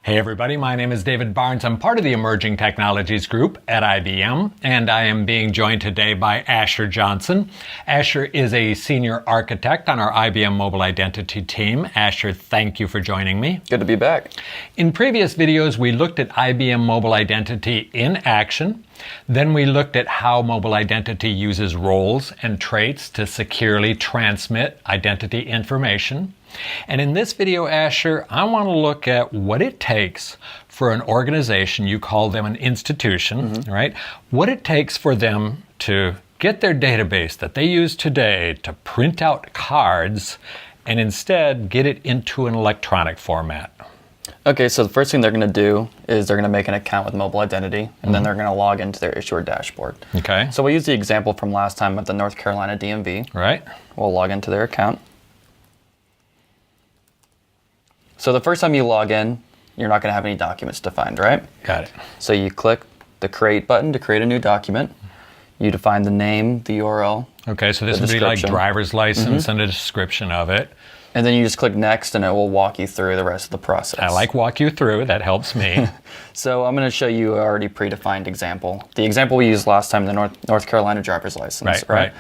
Hey everybody, my name is David Barnes. I'm part of the Emerging Technologies Group at IBM, and I am being joined today by Asher Johnson. Asher is a senior architect on our IBM Mobile Identity team. Asher, thank you for joining me. Good to be back. In previous videos, we looked at IBM Mobile Identity in action. Then we looked at how Mobile Identity uses roles and traits to securely transmit identity information. And in this video, Asher, I want to look at what it takes for an organization, you call them an institution, right? What it takes for them to get their database that they use today to print out cards and instead get it into an electronic format. Okay, so the first thing they're going to do is they're going to make an account with Mobile Identity, and then they're going to log into their issuer dashboard. Okay. So we'll use the example from last time with the North Carolina DMV. Right. We'll log into their account. So the first time you log in, you're not going to have any documents defined, right? Got it. So you click the Create button to create a new document. You define the name, the URL. Okay, so this would be like driver's license and a description of it. And then you just click Next, and it will walk you through the rest of the process. I like walk you through. That helps me. So I'm going to show you an already predefined example. The example we used last time, the North Carolina driver's license. Right.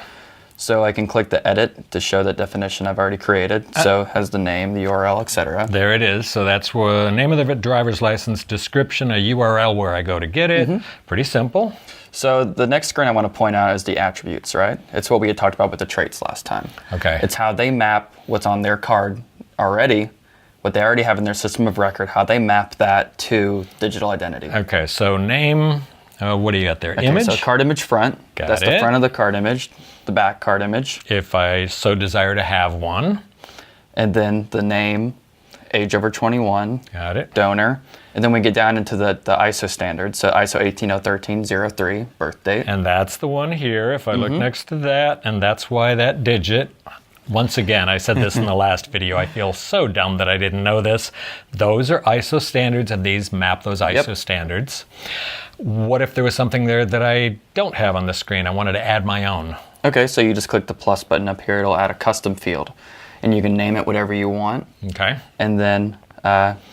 So I can click the Edit to show that definition I've already created. So it has the name, the URL, etc. There it is. So that's the name of the driver's license, description, a URL where I go to get it. Pretty simple. So the next screen I want to point out is the attributes, right? It's what we had talked about with the traits last time. Okay. It's how they map what's on their card already, what they already have in their system of record, how they map that to digital identity. Okay, so name, what do you got there? Okay, Image? So card image front. That's the front of the card image, the back card image. If I so desire to have one. And then the name, age over 21. Got it. Donor. And then we get down into the ISO standards. So ISO 18013-03, birth date. And that's the one here. If I look next to that, and that's why that digit. Once again, I said this in the last video. I feel so dumb that I didn't know this. Those are ISO standards, and these map those ISO standards. What if there was something there that I don't have on the screen? I wanted to add my own. Okay, so you just click the plus button up here. It'll add a custom field. And you can name it whatever you want. Okay. And then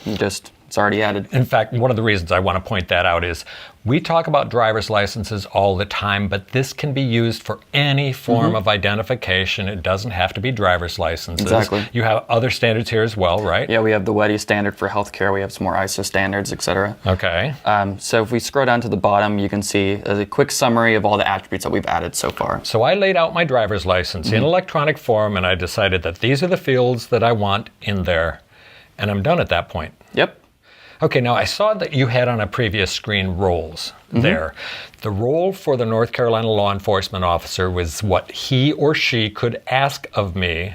it's already added. In fact, one of the reasons I want to point that out is we talk about driver's licenses all the time, but this can be used for any form of identification. It doesn't have to be driver's licenses. Exactly. You have other standards here as well, right? Yeah, we have the WEDI standard for healthcare. We have some more ISO standards, etc. Okay. So if we scroll down to the bottom, you can see a quick summary of all the attributes that we've added so far. So I laid out my driver's license in electronic form, and I decided that these are the fields that I want in there. And I'm done at that point. Yep. Okay, now I saw that you had on a previous screen roles there. The role for the North Carolina law enforcement officer was what he or she could ask of me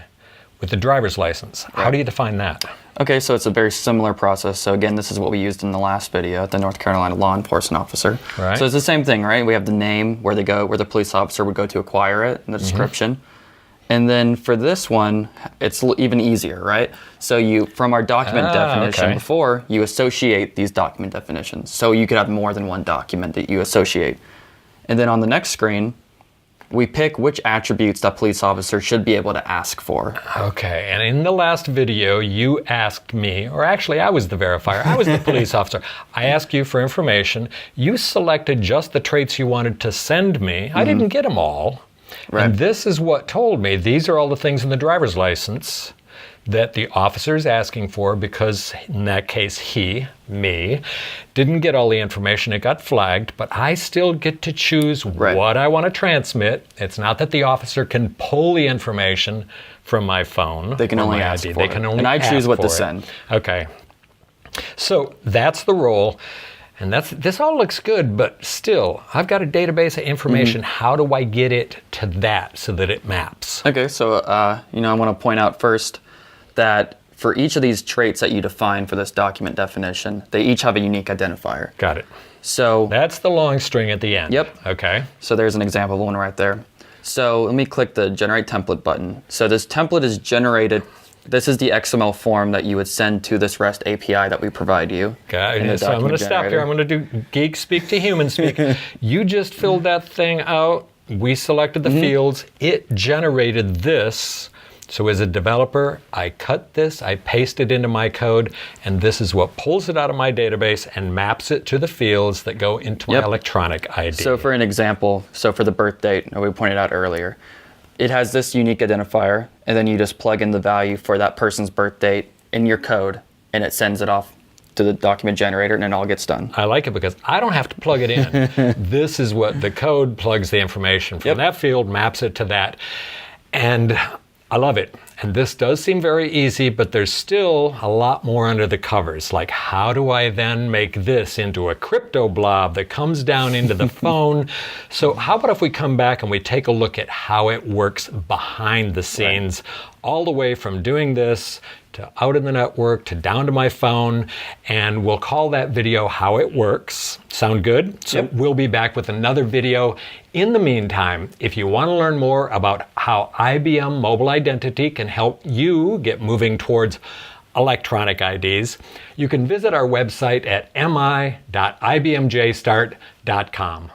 with the driver's license. How do you define that? Okay, so it's a very similar process. So again, this is what we used in the last video, the North Carolina law enforcement officer. Right. So it's the same thing, right? We have the name, where the police officer would go to acquire it, and the description. And then for this one, it's even easier, right? So from our document definition before, you associate these document definitions. So you could have more than one document that you associate. And then on the next screen, we pick which attributes that police officer should be able to ask for. Okay, and in the last video, you asked me, or actually I was the verifier, I was the police officer. I asked you for information. You selected just the traits you wanted to send me. I didn't get them all. Right. And this is what told me these are all the things in the driver's license that the officer is asking for because in that case me, didn't get all the information. It got flagged, but I still get to choose what I want to transmit. It's not that the officer can pull the information from my phone. They can only ask for They can only and I choose what to it. send. Okay. So that's the role. And this all looks good, but still, I've got a database of information. How do I get it to that so that it maps? Okay, so I want to point out first that for each of these traits that you define for this document definition, they each have a unique identifier. Got it. So that's the long string at the end. Yep. Okay. So there's an example of one right there. So let me click the Generate Template button. So this template is generated. This is the XML form that you would send to this REST API that we provide you. Okay, so I'm going to stop here. I'm going to do geek speak to human speak. You just filled that thing out. We selected the fields. It generated this So as a developer, I cut this, I paste it into my code, and this is what pulls it out of my database and maps it to the fields that go into my electronic ID. So for an example, for the birth date that we pointed out earlier, it has this unique identifier, and then you just plug in the value for that person's birth date in your code, and it sends it off to the document generator, and it all gets done. I like it because I don't have to plug it in. This is what the code plugs the information from that field, maps it to that. And I love it. And this does seem very easy, but there's still a lot more under the covers. Like, how do I then make this into a crypto blob that comes down into the phone? So how about if we come back and we take a look at how it works behind the scenes, all the way from doing this to out in the network to down to my phone, and we'll call that video How It Works. Sound good? So we'll be back with another video. In the meantime, if you want to learn more about how IBM Mobile Identity can help you get moving towards electronic IDs, you can visit our website at mi.ibmjstart.com.